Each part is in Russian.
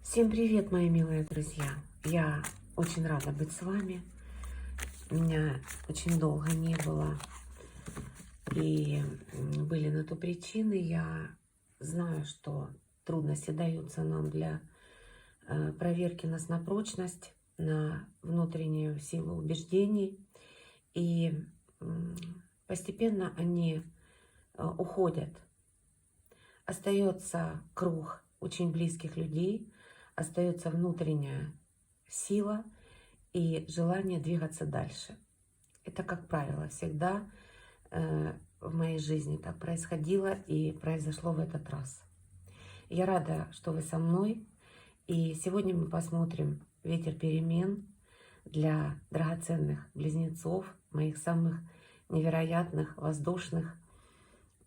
Всем привет, мои милые друзья! Я очень рада быть с вами. Меня очень долго не было. И были на то причины. Я знаю, что трудности даются нам для проверки нас на прочность, на внутреннюю силу убеждений. И постепенно они уходят. Остается круг очень близких людей, остается внутренняя сила и желание двигаться дальше. Это, как правило, всегда в моей жизни так происходило и произошло в этот раз. Я рада, что вы со мной. И сегодня мы посмотрим ветер перемен для драгоценных близнецов, моих самых невероятных, воздушных,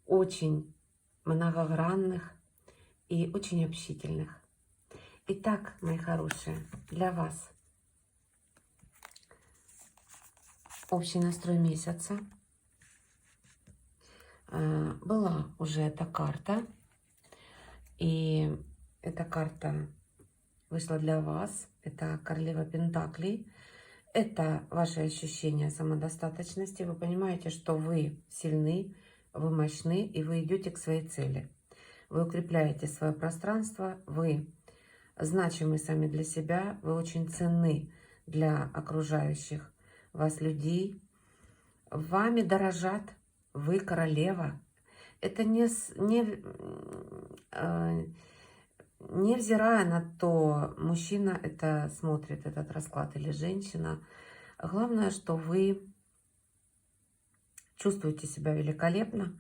очень многогранных и очень общительных. Итак, мои хорошие, для вас общий настрой месяца. Была уже эта карта, и эта карта вышла для вас. Это королева Пентаклей. Это ваши ощущения самодостаточности. Вы понимаете, что вы сильны, вы мощны, и вы идете к своей цели. Вы укрепляете свое пространство, вы значимы сами для себя, вы очень ценны для окружающих вас людей. Вами дорожат, вы королева. Это невзирая на то, мужчина это смотрит, этот расклад, или женщина. Главное, что вы чувствуете себя великолепно,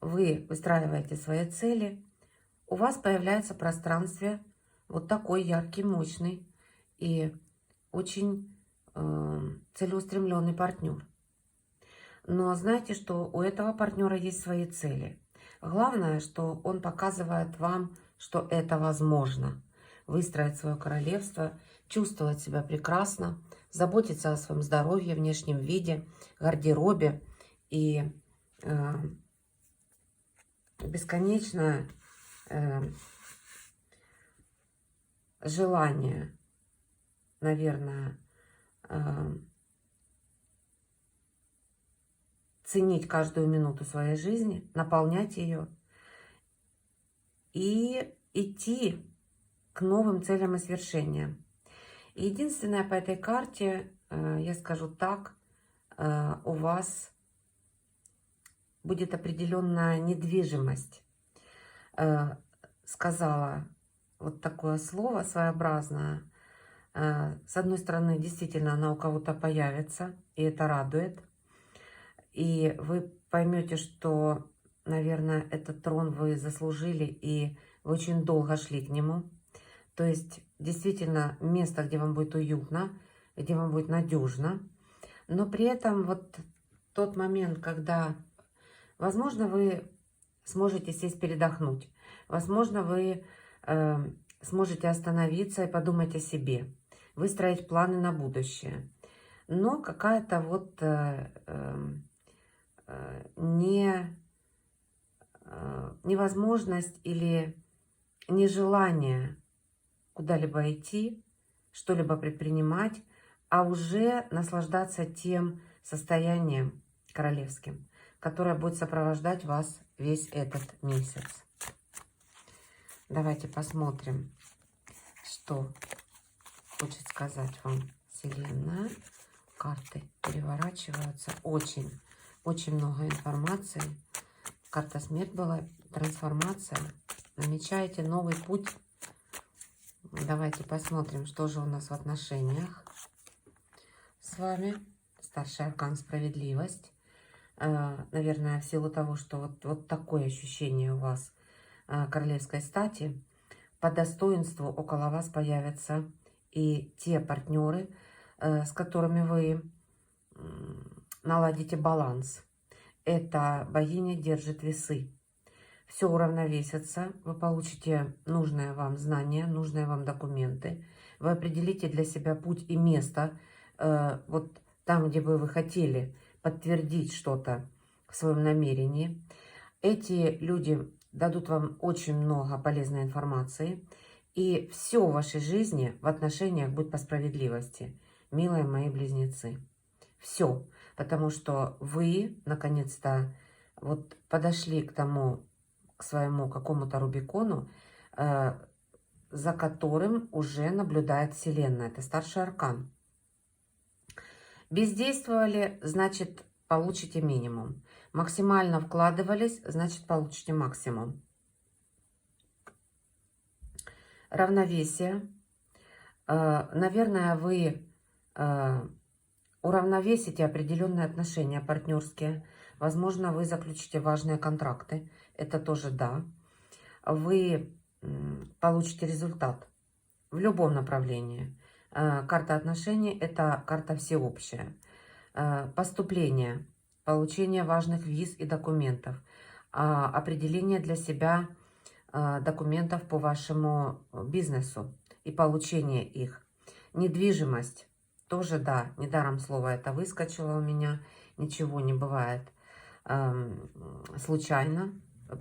вы выстраиваете свои цели, у вас появляется в пространстве вот такой яркий, мощный и очень целеустремленный партнер. Но знаете, что у этого партнера есть свои цели. Главное, что он показывает вам, что это возможно. Выстроить свое королевство, чувствовать себя прекрасно, заботиться о своем здоровье, внешнем виде, гардеробе и бесконечное желание, наверное, ценить каждую минуту своей жизни, наполнять ее и идти к новым целям и свершениям. И единственное, по этой карте, я скажу так, у вас будет определенная недвижимость. Сказала вот такое слово своеобразное. С одной стороны, действительно, она у кого-то появится, и это радует. И вы поймете, что, наверное, этот трон вы заслужили, и вы очень долго шли к нему. То есть, действительно, место, где вам будет уютно, где вам будет надежно. Но при этом вот тот момент, когда, возможно, вы сможете сесть передохнуть. Возможно, вы сможете остановиться и подумать о себе. Выстроить планы на будущее. Но какая-то вот невозможность или нежелание куда-либо идти, что-либо предпринимать, а уже наслаждаться тем состоянием королевским, которое будет сопровождать вас весь этот месяц. Давайте посмотрим, что хочет сказать вам Вселенная. Карты переворачиваются. Очень много информации. Карта смерть была, трансформация. Намечаете новый путь. Давайте посмотрим, что же у нас в отношениях с вами. Старший аркан справедливость. Наверное, в силу того, что вот такое ощущение у вас королевской стати, по достоинству около вас появятся и те партнеры, с которыми вы наладите баланс. Эта богиня держит весы. Все уравновесится, вы получите нужное вам знание, нужные вам документы. Вы определите для себя путь и место, вот там, где бы вы хотели подтвердить что-то в своем намерении. Эти люди дадут вам очень много полезной информации. И все в вашей жизни в отношениях будет по справедливости, милые мои близнецы. Все. Потому что вы, наконец-то, вот подошли к тому, к своему какому-то Рубикону, за которым уже наблюдает Вселенная. Это старший аркан. Бездействовали, значит, получите минимум. Максимально вкладывались, значит, получите максимум. Равновесие. Наверное, вы уравновесите определенные отношения партнерские. Возможно, вы заключите важные контракты. Это тоже да. Вы получите результат в любом направлении. Карта отношений – это карта всеобщая. Поступление, получение важных виз и документов, определение для себя документов по вашему бизнесу и получение их. Недвижимость тоже да, недаром слово это выскочило у меня. Ничего не бывает случайно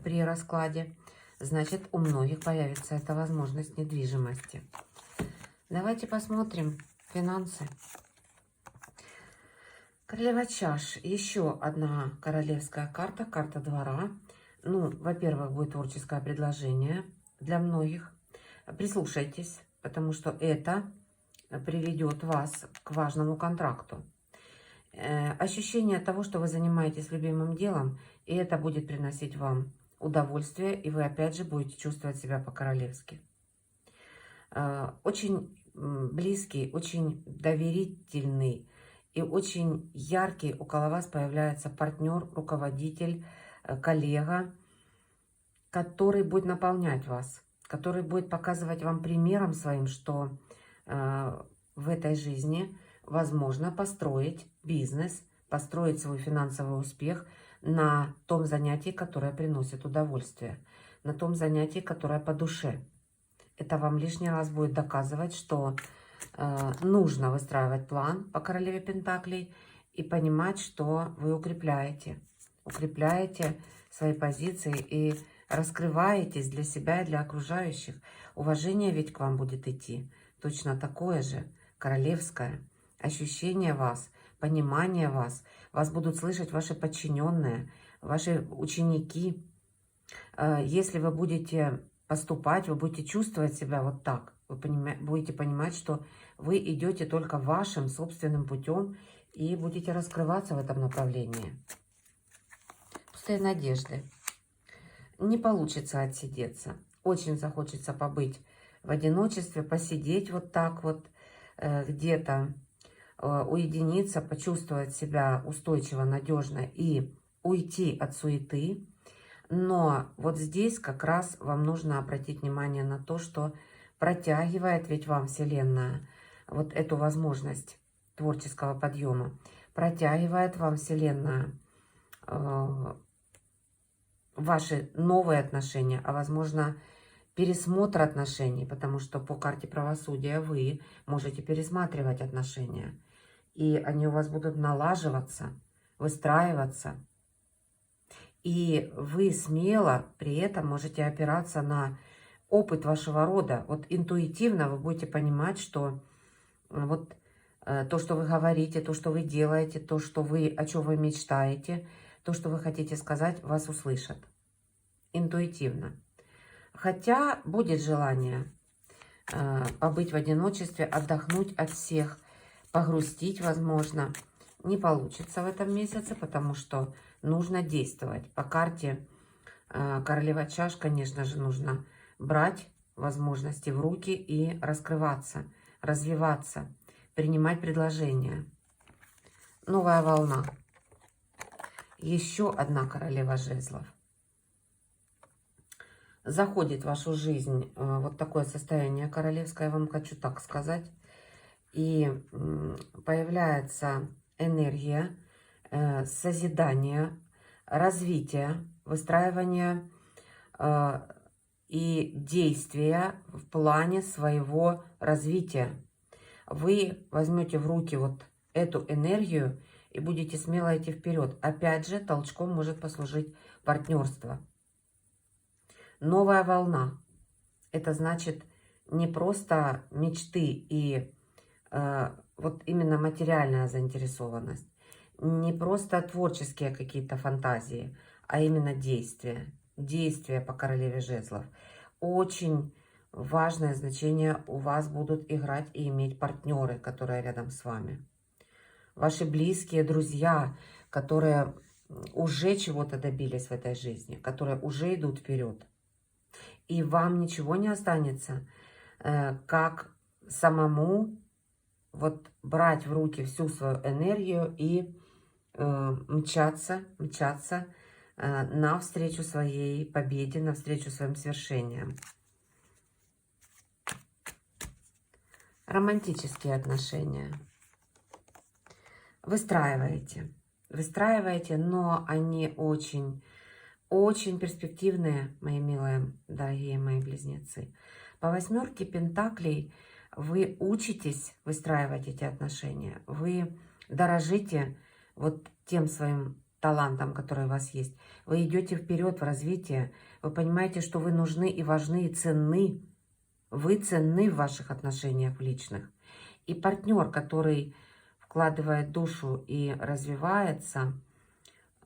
при раскладе. Значит, у многих появится эта возможность недвижимости. Давайте посмотрим финансы. Королева чаш. Еще одна королевская карта, карта двора. Ну, во-первых, будет творческое предложение для многих. Прислушайтесь, потому что это приведет вас к важному контракту. Ощущение того, что вы занимаетесь любимым делом, и это будет приносить вам удовольствие, и вы опять же будете чувствовать себя по-королевски. Очень близкий, очень доверительный и очень яркий около вас появляется партнер, руководитель, коллега, который будет наполнять вас, который будет показывать вам примером своим, что в этой жизни возможно построить бизнес, построить свой финансовый успех на том занятии, которое приносит удовольствие, на том занятии, которое по душе. Это вам лишний раз будет доказывать, что нужно выстраивать план по королеве Пентаклей и понимать, что вы укрепляете свои позиции и раскрываетесь для себя и для окружающих. Уважение ведь к вам будет идти. Точно такое же, королевское. Ощущение вас, понимание вас. Вас будут слышать ваши подчиненные, ваши ученики. Если вы будете поступать, вы будете чувствовать себя вот так. Вы будете понимать, что вы идете только вашим собственным путем и будете раскрываться в этом направлении. Пустые надежды. Не получится отсидеться. Очень захочется побыть в одиночестве, посидеть вот так вот, где-то уединиться, почувствовать себя устойчиво, надежно и уйти от суеты. Но вот здесь как раз вам нужно обратить внимание на то, что протягивает ведь вам Вселенная вот эту возможность творческого подъема. Протягивает вам Вселенная ваши новые отношения, а возможно пересмотр отношений, потому что по карте правосудия вы можете пересматривать отношения, и они у вас будут налаживаться, выстраиваться. И вы смело при этом можете опираться на опыт вашего рода. Вот интуитивно вы будете понимать, что вот то, что вы говорите, то, что вы делаете, то, что вы, о чем вы мечтаете, то, что вы хотите сказать, вас услышат. Интуитивно. Хотя будет желание побыть в одиночестве, отдохнуть от всех, погрустить, возможно. Не получится в этом месяце, потому что нужно действовать. По карте королева чаш, конечно же, нужно брать возможности в руки и раскрываться, развиваться, принимать предложения. Новая волна. Еще одна королева жезлов. Заходит в вашу жизнь вот такое состояние королевское, я вам хочу так сказать. И появляется энергия созидания, развития, выстраивания и действия в плане своего развития. Вы возьмете в руки вот эту энергию и будете смело идти вперед. Опять же, толчком может послужить партнерство. Новая волна. Это значит не просто мечты и вот именно материальная заинтересованность, не просто творческие какие-то фантазии, а именно действия. Действия по королеве жезлов. Очень важное значение у вас будут играть и иметь партнеры, которые рядом с вами. Ваши близкие, друзья, которые уже чего-то добились в этой жизни, которые уже идут вперед. И вам ничего не останется, как самому вот брать в руки всю свою энергию и мчаться навстречу своей победе, навстречу своим свершениям. Романтические отношения. Выстраиваете, но они очень перспективные, мои милые, дорогие мои близнецы. По 8 пентаклей вы учитесь выстраивать эти отношения. Вы дорожите вот тем своим талантом, который у вас есть. Вы идете вперед в развитие. Вы понимаете, что вы нужны и важны, и ценны. Вы ценны в ваших отношениях в личных. И партнер, который вкладывает душу и развивается,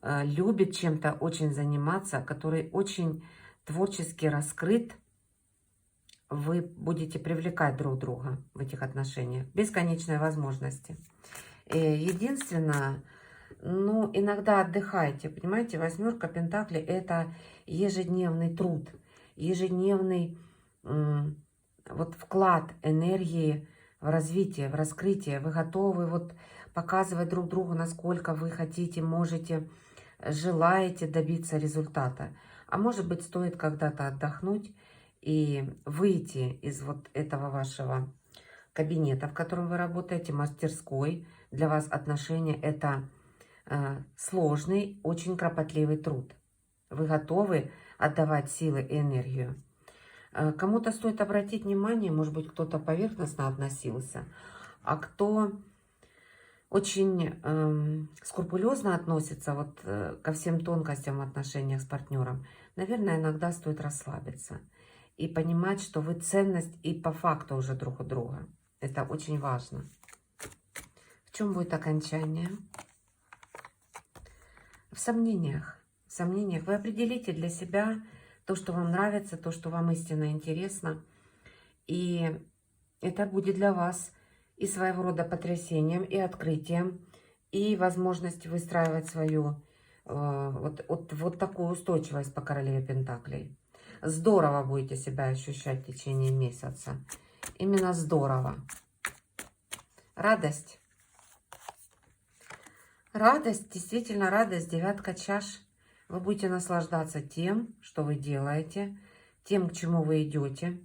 любит чем-то очень заниматься, который очень творчески раскрыт, вы будете привлекать друг друга в этих отношениях. Бесконечные возможности. Единственное, ну, иногда отдыхайте. Понимаете, 8 пентаклей — это ежедневный труд, ежедневный вот вклад энергии в развитие, в раскрытие. Вы готовы вот показывать друг другу, насколько вы хотите, можете, желаете добиться результата. А может быть, стоит когда-то отдохнуть и выйти из вот этого вашего кабинета, в котором вы работаете, мастерской. Для вас отношения — это сложный, очень кропотливый труд. Вы готовы отдавать силы и энергию. Кому-то стоит обратить внимание, может быть, кто-то поверхностно относился, а кто очень скрупулезно относится вот ко всем тонкостям в отношениях с партнером, наверное, иногда стоит расслабиться и понимать, что вы ценность и по факту уже друг у друга. Это очень важно. В чем будет окончание? В сомнениях. В сомнениях. Вы определите для себя то, что вам нравится, то, что вам истинно интересно. И это будет для вас и своего рода потрясением, и открытием, и возможность выстраивать свою вот такую устойчивость по королеве пентаклей. Здорово будете себя ощущать в течение месяца. Именно здорово. Радость. Радость, действительно радость, 9 чаш. Вы будете наслаждаться тем, что вы делаете, тем, к чему вы идете.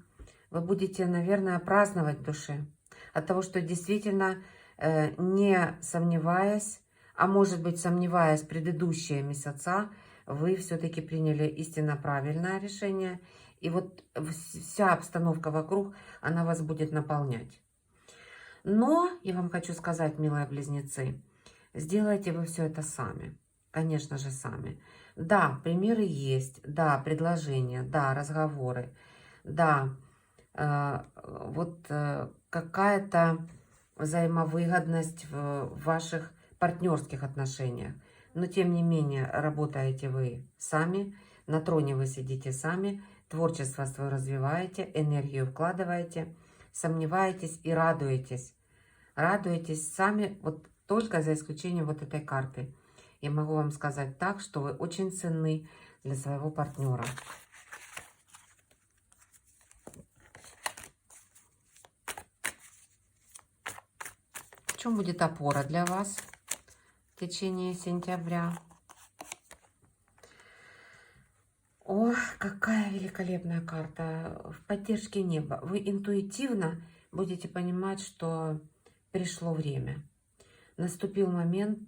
Вы будете, наверное, праздновать в душе от того, что действительно, не сомневаясь, а может быть, сомневаясь предыдущие месяца, вы все-таки приняли истинно правильное решение. И вот вся обстановка вокруг, она вас будет наполнять. Но, я вам хочу сказать, милые близнецы, сделайте вы все это сами. Конечно же, сами. Да, примеры есть, да, предложения, да, разговоры, да, какая-то взаимовыгодность в ваших партнерских отношениях. Но, тем не менее, работаете вы сами, на троне вы сидите сами, творчество свое развиваете, энергию вкладываете, сомневаетесь и радуетесь. Радуетесь сами, вот только за исключением вот этой карты. Я могу вам сказать так, что вы очень ценны для своего партнера. В чем будет опора для вас в течение сентября? О, какая великолепная карта! В поддержке неба. Вы интуитивно будете понимать, что пришло время. Наступил момент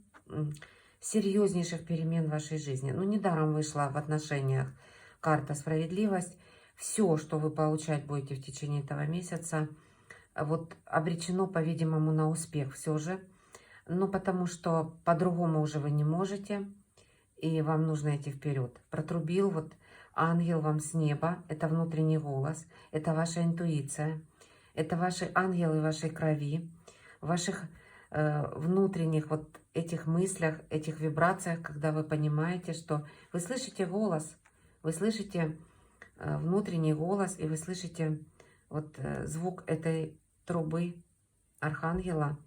серьезнейших перемен в вашей жизни. Ну, недаром вышла в отношениях карта «Справедливость». Все, что вы получать будете в течение этого месяца, вот обречено, по-видимому, на успех все же. Ну, потому что по-другому уже вы не можете, и вам нужно идти вперед. Протрубил вот ангел вам с неба, это внутренний голос, это ваша интуиция, это ваши ангелы вашей крови, в ваших внутренних вот этих мыслях, этих вибрациях, когда вы понимаете, что вы слышите голос, вы слышите внутренний голос, и вы слышите вот звук этой трубы архангела,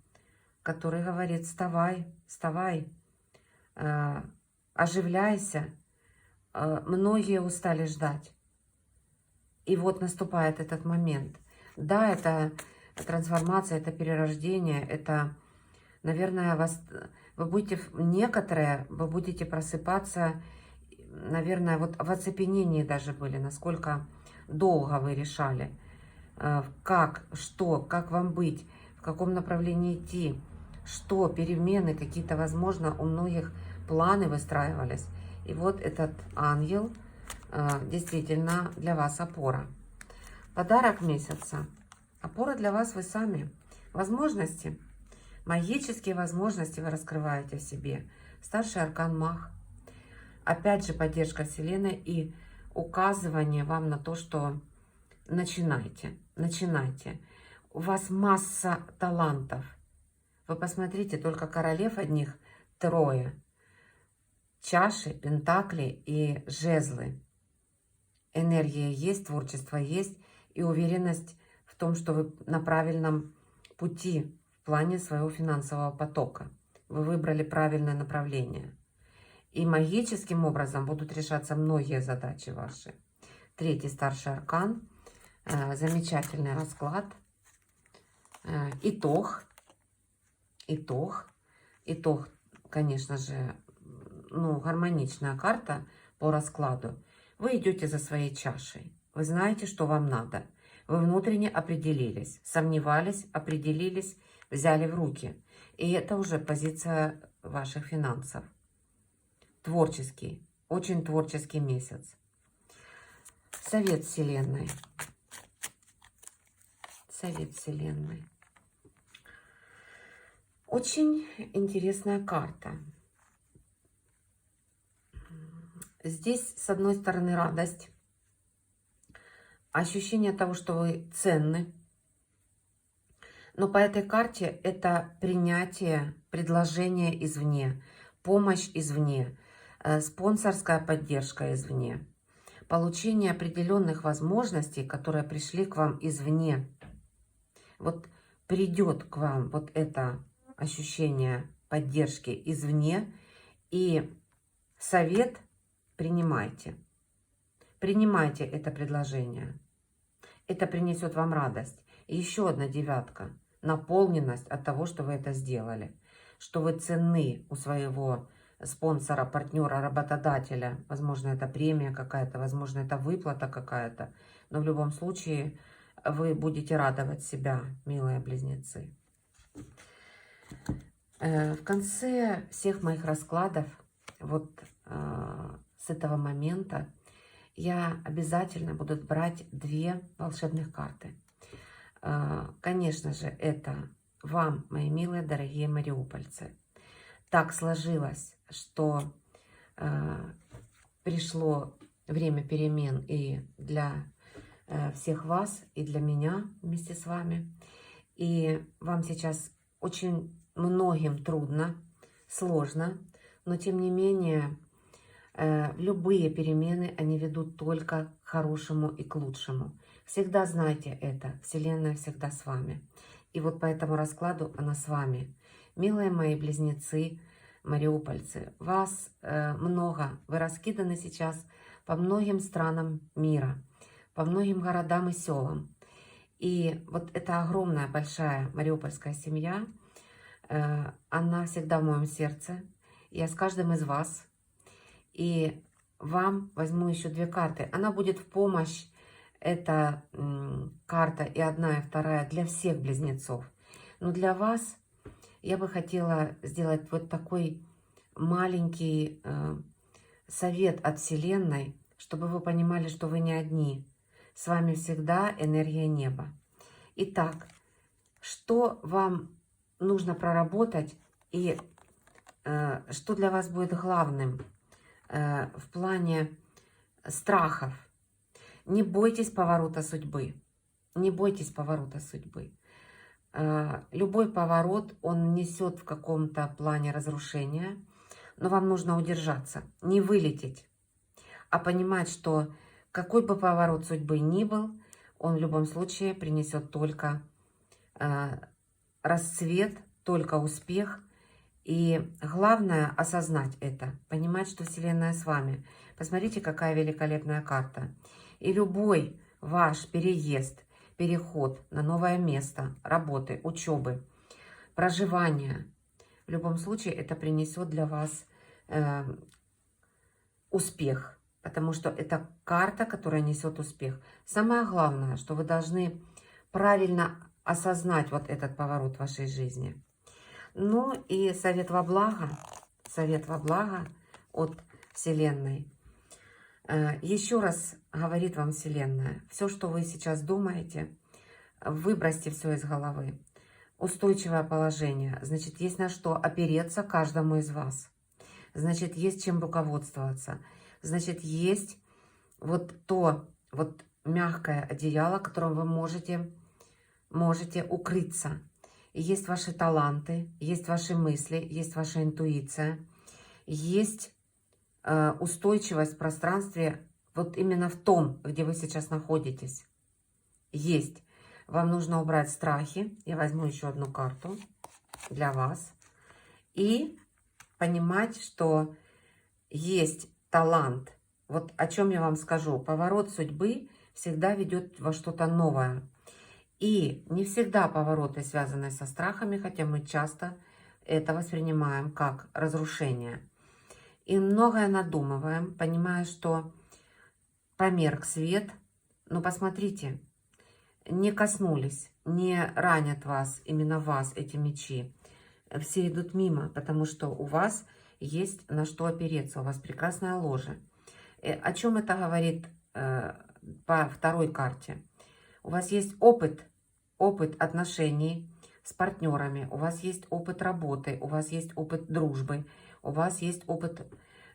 который говорит: вставай, вставай, оживляйся. Многие устали ждать. И вот наступает этот момент. Да, это трансформация, это перерождение, это, наверное, вы будете просыпаться, наверное, вот в оцепенении даже были, насколько долго вы решали, как, что, как вам быть, в каком направлении идти, что, перемены какие-то, возможно, у многих планы выстраивались. И вот этот ангел действительно для вас опора. Подарок месяца. Опора для вас вы сами. Возможности, магические возможности вы раскрываете в себе. Старший аркан Маг. Опять же поддержка Вселенной и указывание вам на то, что начинайте, начинайте. У вас масса талантов. Вы посмотрите, только королев одних 3. Чаши, пентакли и жезлы. Энергия есть, творчество есть и уверенность в том, что вы на правильном пути в плане своего финансового потока. Вы выбрали правильное направление. И магическим образом будут решаться многие задачи ваши. 3. Старший аркан. Замечательный расклад. Итог, конечно же, гармоничная карта по раскладу. Вы идете за своей чашей. Вы знаете, что вам надо. Вы внутренне определились, сомневались, определились, взяли в руки. И это уже позиция ваших финансов. Творческий, очень творческий месяц. Совет Вселенной. Совет Вселенной. Очень интересная карта. Здесь, с одной стороны, радость, ощущение того, что вы ценны. Но по этой карте это принятие предложения извне, помощь извне, спонсорская поддержка извне, получение определенных возможностей, которые пришли к вам извне. Вот придет к вам вот это ощущение поддержки извне, и совет принимайте. Принимайте это предложение. Это принесет вам радость. И еще одна 9. Наполненность от того, что вы это сделали. Что вы ценны у своего спонсора, партнера, работодателя. Возможно, это премия какая-то, возможно, это выплата какая-то. Но в любом случае вы будете радовать себя, милые близнецы. В конце всех моих раскладов, вот с этого момента, я обязательно буду брать 2 волшебных карты. Конечно же, это вам, мои милые, дорогие мариупольцы. Так сложилось, что пришло время перемен и для всех вас, и для меня вместе с вами. И вам сейчас очень многим трудно, сложно, но тем не менее любые перемены, они ведут только к хорошему и к лучшему. Всегда знайте это, Вселенная всегда с вами. И вот по этому раскладу она с вами. Милые мои близнецы, мариупольцы, вас много, вы раскиданы сейчас по многим странам мира, по многим городам и селам. И вот эта огромная, большая мариупольская семья, она всегда в моем сердце. Я с каждым из вас. И вам возьму еще 2 карты. Она будет в помощь. Это карта и 1, и 2 для всех близнецов. Но для вас я бы хотела сделать вот такой маленький совет от Вселенной, чтобы вы понимали, что вы не одни. С вами всегда энергия неба. Итак, что вам нужно проработать и что для вас будет главным в плане страхов. Не бойтесь поворота судьбы. Не бойтесь поворота судьбы. Любой поворот, он несет в каком-то плане разрушения, но вам нужно удержаться, не вылететь, а понимать, что какой бы поворот судьбы ни был, он в любом случае принесет только расцвет, только успех. И главное осознать это, понимать, что Вселенная с вами. Посмотрите, какая великолепная карта. И любой ваш переезд, переход на новое место работы, учебы, проживания, в любом случае это принесет для вас успех. Потому что это карта, которая несет успех. Самое главное, что вы должны правильно осознать вот этот поворот в вашей жизни. Ну и совет во благо от Вселенной. Еще раз говорит вам Вселенная, все, что вы сейчас думаете, выбросьте все из головы. Устойчивое положение, значит, есть на что опереться каждому из вас. Значит, есть чем руководствоваться. Значит, есть вот то вот мягкое одеяло, которым вы можете укрыться. И есть ваши таланты, есть ваши мысли, есть ваша интуиция, есть устойчивость в пространстве, вот именно в том, где вы сейчас находитесь. Есть. Вам нужно убрать страхи. Я возьму еще одну карту для вас. И понимать, что есть талант. Вот о чем я вам скажу. Поворот судьбы всегда ведет во что-то новое. И не всегда повороты связаны со страхами, хотя мы часто это воспринимаем как разрушение. И многое надумываем, понимая, что померк свет. Но посмотрите, не коснулись, не ранят вас, именно вас, эти мечи. Все идут мимо, потому что у вас есть на что опереться, у вас прекрасное ложе. О чем это говорит по второй карте? У вас есть опыт отношений с партнерами, у вас есть опыт работы, у вас есть опыт дружбы, у вас есть опыт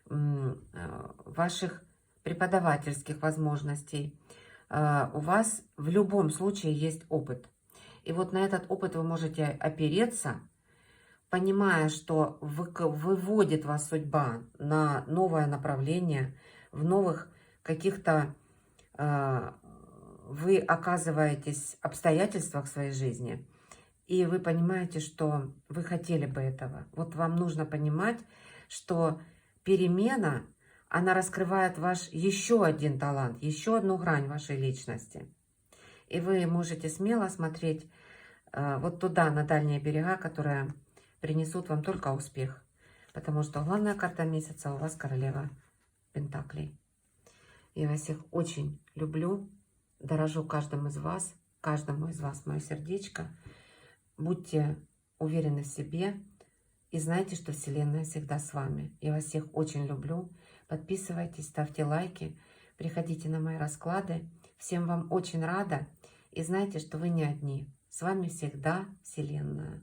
ваших преподавательских возможностей. У вас в любом случае есть опыт. И вот на этот опыт вы можете опереться, понимая, что выводит вас судьба на новое направление, в новых каких-то вы оказываетесь в обстоятельствах своей жизни, и вы понимаете, что вы хотели бы этого. Вот вам нужно понимать, что перемена, она раскрывает ваш еще один талант, еще одну грань вашей личности. И вы можете смело смотреть вот туда, на дальние берега, которые принесут вам только успех. Потому что главная карта месяца у вас королева Пентаклей. Я вас всех очень люблю, дорожу каждому из вас мое сердечко. Будьте уверены в себе и знайте, что Вселенная всегда с вами. Я вас всех очень люблю. Подписывайтесь, ставьте лайки, приходите на мои расклады. Всем вам очень рада. И знайте, что вы не одни. С вами всегда Вселенная.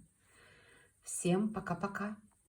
Всем пока-пока.